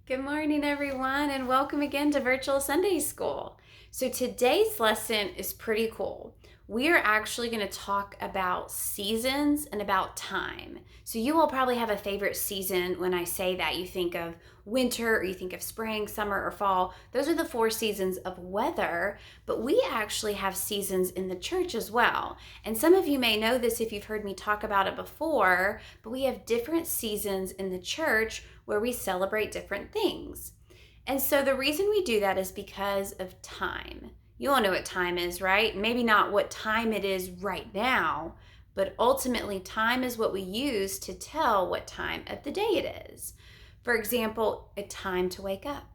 Good morning, everyone, and welcome again to Virtual Sunday School. So today's lesson is pretty cool. We are actually going to talk about seasons and about time. So you all probably have a favorite season. When I say that, you think of winter, or you think of spring, summer, or fall. Those are the 4 seasons of weather, but we actually have seasons in the church as well. And some of you may know this if you've heard me talk about it before, but we have different seasons in the church where we celebrate different things. And so the reason we do that is because of time. You all know what time is, right? Maybe not what time it is right now, but ultimately time is what we use to tell what time of the day it is. For example, a time to wake up,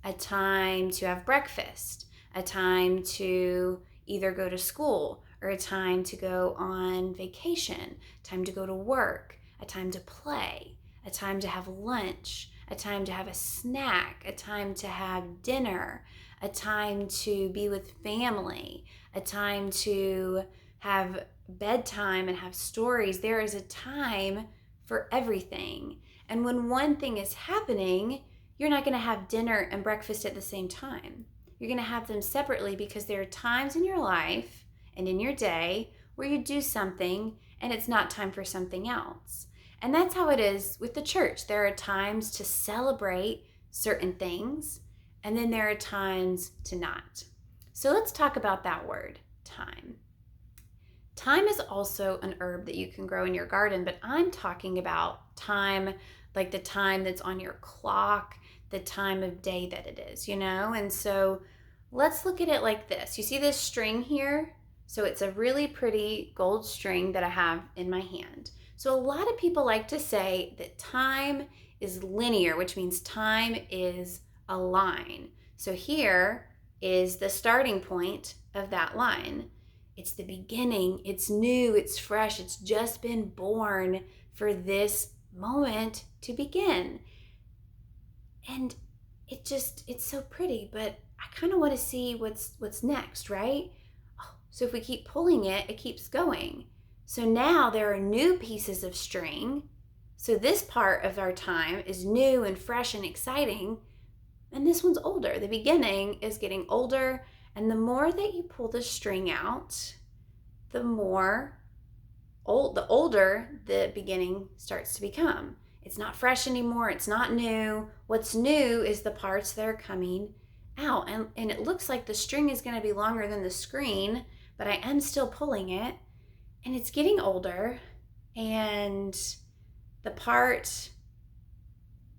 a time to have breakfast, a time to either go to school or a time to go on vacation, time to go to work, a time to play, a time to have lunch, a time to have a snack, a time to have dinner, a time to be with family, a time to have bedtime and have stories. There is a time for everything. And when one thing is happening, you're not going to have dinner and breakfast at the same time. You're going to have them separately because there are times in your life and in your day where you do something and it's not time for something else. And that's how it is with the church. There are times to celebrate certain things, and then there are times to not. So let's talk about that word, time. Time is also an herb that you can grow in your garden, but I'm talking about time like the time that's on your clock, the time of day that it is, And so let's look at it like this. You see this string here? So it's a really pretty gold string that I have in my hand. So a lot of people like to say that time is linear, which means time is a line. So here is the starting point of that line. It's the beginning, it's new, it's fresh, it's just been born for this moment to begin. And it's so pretty, but I kind of want to see what's next, right? So if we keep pulling it, it keeps going. So now there are new pieces of string. So this part of our time is new and fresh and exciting. And this one's older. The beginning is getting older. And the more that you pull the string out, the older the beginning starts to become. It's not fresh anymore. It's not new. What's new is the parts that are coming out. And it looks like the string is going to be longer than the screen, but I am still pulling it. And it's getting older, and the part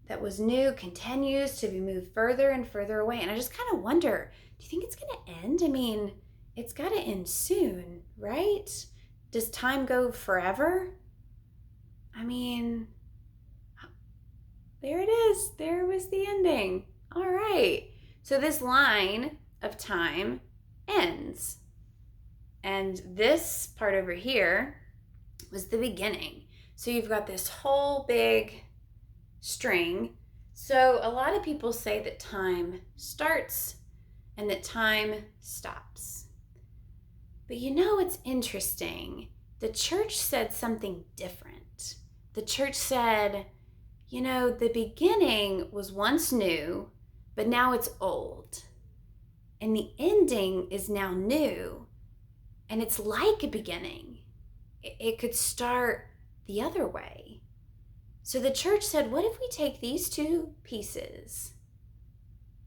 that was new continues to be moved further and further away. And I just kind of wonder, do you think it's going to end? I mean, it's got to end soon, right? Does time go forever? I mean, there it is. There was the ending. All right. So this line of time ends. And this part over here was the beginning. So you've got this whole big string. So a lot of people say that time starts and that time stops. But it's interesting. The church said something different. The church said, the beginning was once new, but now it's old. And the ending is now new. And it's like a beginning. It could start the other way. So the church said, what if we take these 2 pieces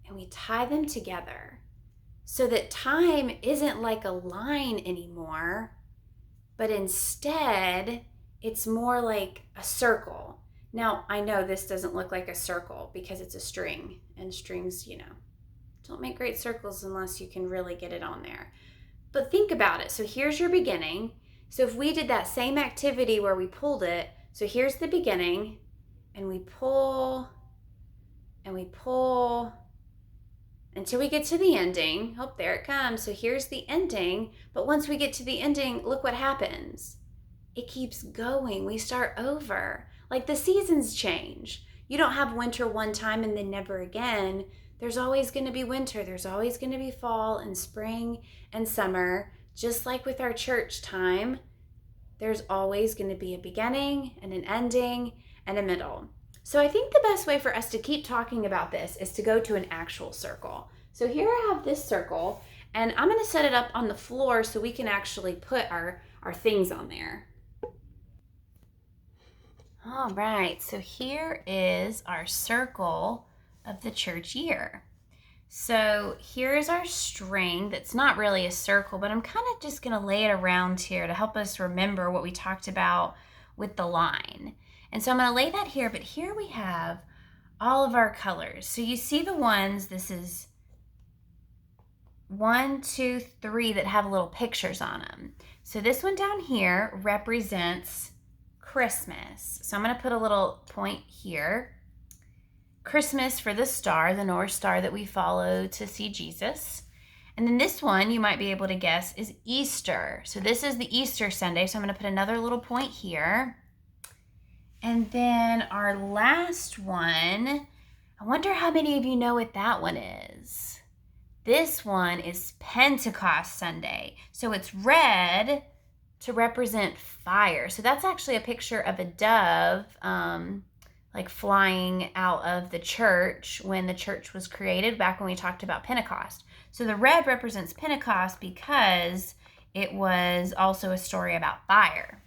and we tie them together so that time isn't like a line anymore, but instead it's more like a circle. Now, I know this doesn't look like a circle because it's a string, and strings, don't make great circles unless you can really get it on there. But think about it. So here's your beginning. So if we did that same activity where we pulled it, so here's the beginning, and we pull until we get to the ending. Oh, there it comes. So here's the ending. But once we get to the ending, look what happens. It keeps going. We start over. Like the seasons change. You don't have winter one time and then never again. There's always going to be winter. There's always going to be fall and spring and summer. Just like with our church time, there's always going to be a beginning and an ending and a middle. So I think the best way for us to keep talking about this is to go to an actual circle. So here I have this circle, and I'm going to set it up on the floor so we can actually put our things on there. All right, so here is our circle of the church year. So here's our string that's not really a circle, but I'm kind of just going to lay it around here to help us remember what we talked about with the line. And so I'm going to lay that here, but here we have all of our colors. So you see the ones, this is 1, 2, 3 that have little pictures on them. So this one down here represents Christmas. So I'm going to put a little point here. Christmas for the star, the North Star that we follow to see Jesus. And then this one, you might be able to guess, is Easter. So this is the Easter Sunday. So I'm going to put another little point here. And then our last one, I wonder how many of you know what that one is. This one is Pentecost Sunday. So it's red to represent fire. So that's actually a picture of a dove like flying out of the church when the church was created, back when we talked about Pentecost. So the red represents Pentecost because it was also a story about fire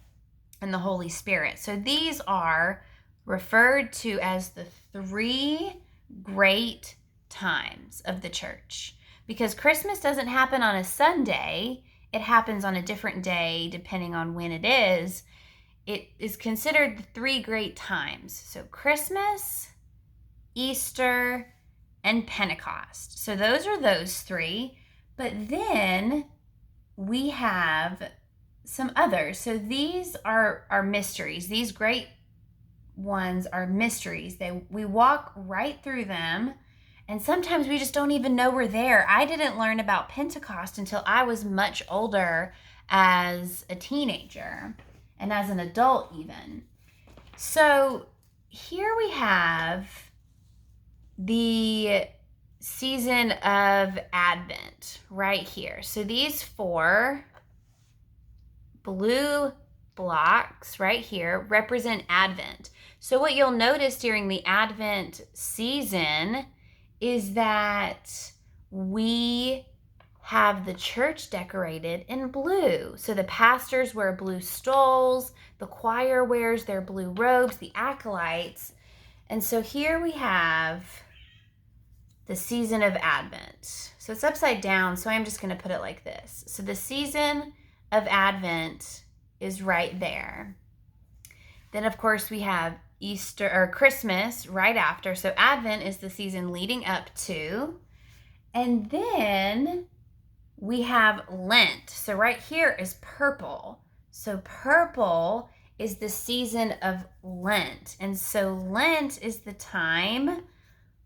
and the Holy Spirit. So these are referred to as the 3 great times of the church. Because Christmas doesn't happen on a Sunday, it happens on a different day depending on when it is. It is considered the 3 great times. So Christmas, Easter, and Pentecost. So those are those 3. But then we have some others. So these are mysteries. These great ones are mysteries. We walk right through them. And sometimes we just don't even know we're there. I didn't learn about Pentecost until I was much older as a teenager and as an adult even. So here we have the season of Advent right here. So these 4 blue blocks right here represent Advent. So what you'll notice during the Advent season is that we have the church decorated in blue. So the pastors wear blue stoles, the choir wears their blue robes, the acolytes. And so here we have the season of Advent. So it's upside down, so I'm just going to put it like this. So the season of Advent is right there. Then of course we have Easter or Christmas right after. So Advent is the season leading up to. And then we have Lent. So right here is purple. So purple is the season of Lent. And so Lent is the time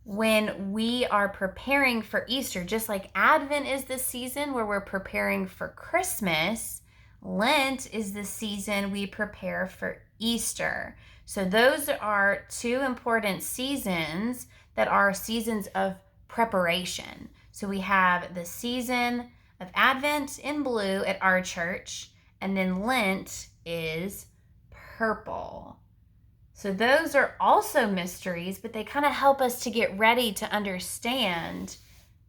when we are preparing for Easter. Just like Advent is the season where we're preparing for Christmas, Lent is the season we prepare for Easter. So those are 2 important seasons that are seasons of preparation. So we have the season of Advent in blue at our church, and then Lent is purple. So those are also mysteries, but they kind of help us to get ready to understand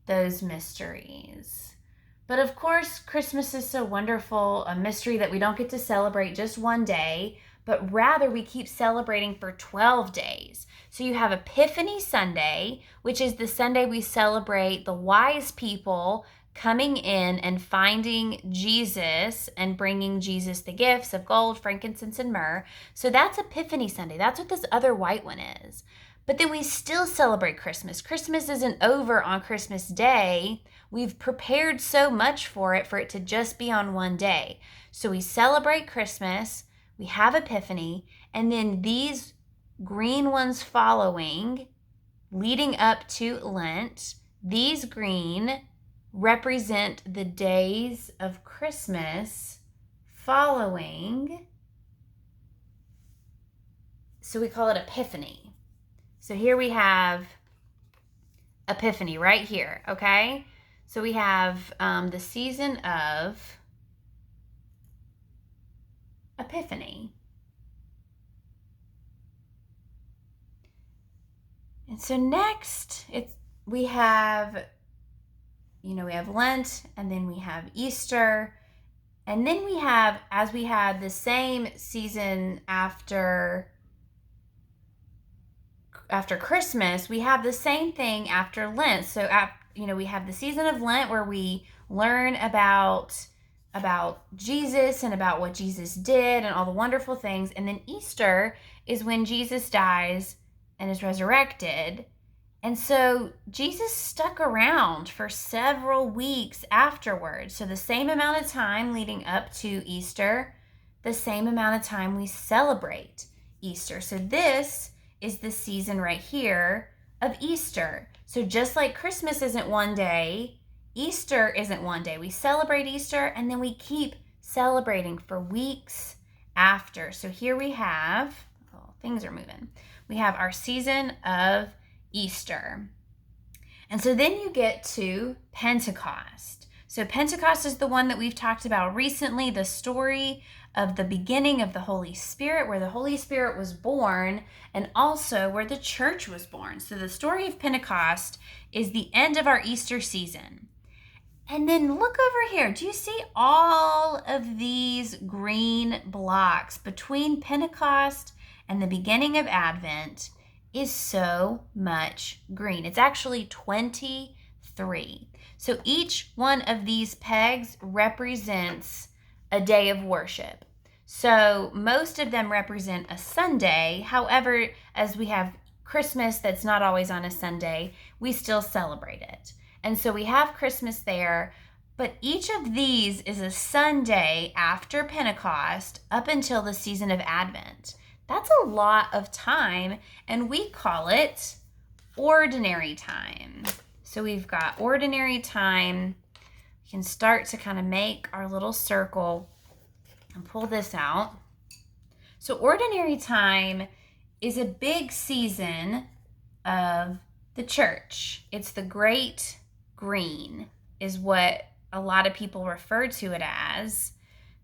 those mysteries. But of course, Christmas is so wonderful, a mystery that we don't get to celebrate just one day, but rather we keep celebrating for 12 days. So you have Epiphany Sunday, which is the Sunday we celebrate the wise people coming in and finding Jesus and bringing Jesus the gifts of gold, frankincense, and myrrh. So that's Epiphany Sunday. That's what this other white one is. But then we still celebrate Christmas. Christmas isn't over on Christmas Day. We've prepared so much for it to just be on one day. So we celebrate Christmas, we have Epiphany, and then these green ones following, leading up to Lent, these green represent the days of Christmas following. So we call it Epiphany. So here we have Epiphany right here, okay? So we have the season of Epiphany. And so next, we have Lent, and then we have Easter, and then we have, as we had the same season after Christmas, we have the same thing after Lent. So, we have the season of Lent where we learn about Jesus and about what Jesus did and all the wonderful things. And then Easter is when Jesus dies and is resurrected. And so Jesus stuck around for several weeks afterwards. So the same amount of time leading up to Easter, the same amount of time we celebrate Easter. So this is the season right here of Easter. So just like Christmas isn't one day, Easter isn't one day. We celebrate Easter and then we keep celebrating for weeks after. So here we have, things are moving. We have our season of Easter. And so then you get to Pentecost. So Pentecost is the one that we've talked about recently, the story of the beginning of the Holy Spirit, where the Holy Spirit was born, and also where the church was born. So the story of Pentecost is the end of our Easter season. And then look over here. Do you see all of these green blocks between Pentecost and the beginning of Advent? Is so much green. It's actually 23. So each one of these pegs represents a day of worship. So most of them represent a Sunday. However, as we have Christmas that's not always on a Sunday, we still celebrate it. And so we have Christmas there, but each of these is a Sunday after Pentecost up until the season of Advent. That's a lot of time, and we call it ordinary time. So we've got ordinary time. We can start to kind of make our little circle and pull this out. So ordinary time is a big season of the church. It's the Great Green is what a lot of people refer to it as,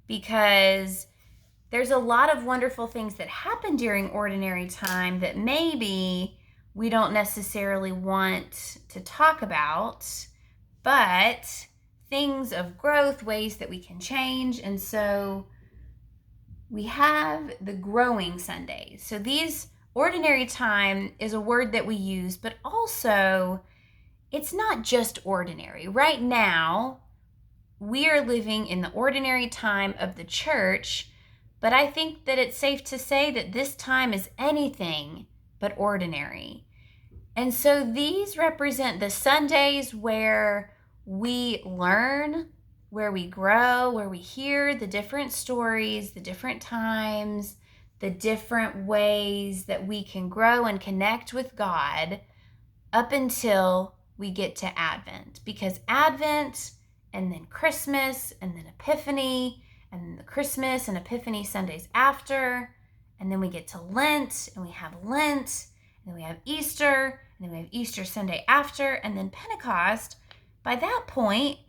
because there's a lot of wonderful things that happen during ordinary time that maybe we don't necessarily want to talk about, but things of growth, ways that we can change. And so we have the growing Sundays. So these ordinary time is a word that we use, but also it's not just ordinary. Right now, we are living in the ordinary time of the church, but I think that it's safe to say that this time is anything but ordinary. And so these represent the Sundays where we learn, where we grow, where we hear the different stories, the different times, the different ways that we can grow and connect with God up until we get to Advent. Because Advent and then Christmas and then Epiphany and then the Christmas and Epiphany Sundays after, and then we get to Lent, and we have Lent, and then we have Easter, and then we have Easter Sunday after, and then Pentecost. By that point,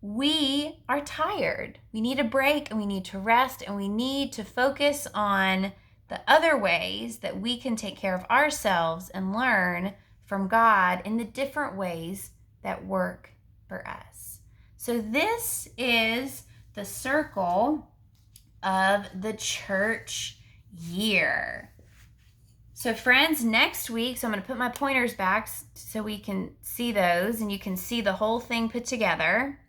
we are tired. We need a break, and we need to rest, and we need to focus on the other ways that we can take care of ourselves and learn from God in the different ways that work for us. So this is the circle of the church year. So friends, next week, so I'm going to put my pointers back so we can see those and you can see the whole thing put together.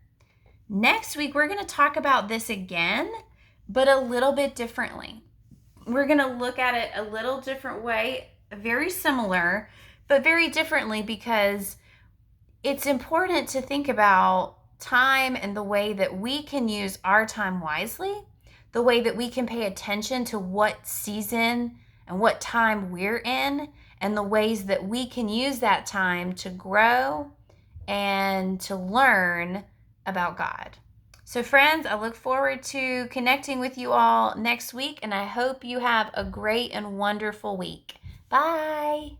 Next week, we're going to talk about this again, but a little bit differently. We're going to look at it a little different way, very similar, but very differently, because it's important to think about time and the way that we can use our time wisely, the way that we can pay attention to what season and what time we're in, and the ways that we can use that time to grow and to learn about God. So friends, I look forward to connecting with you all next week, and I hope you have a great and wonderful week. Bye.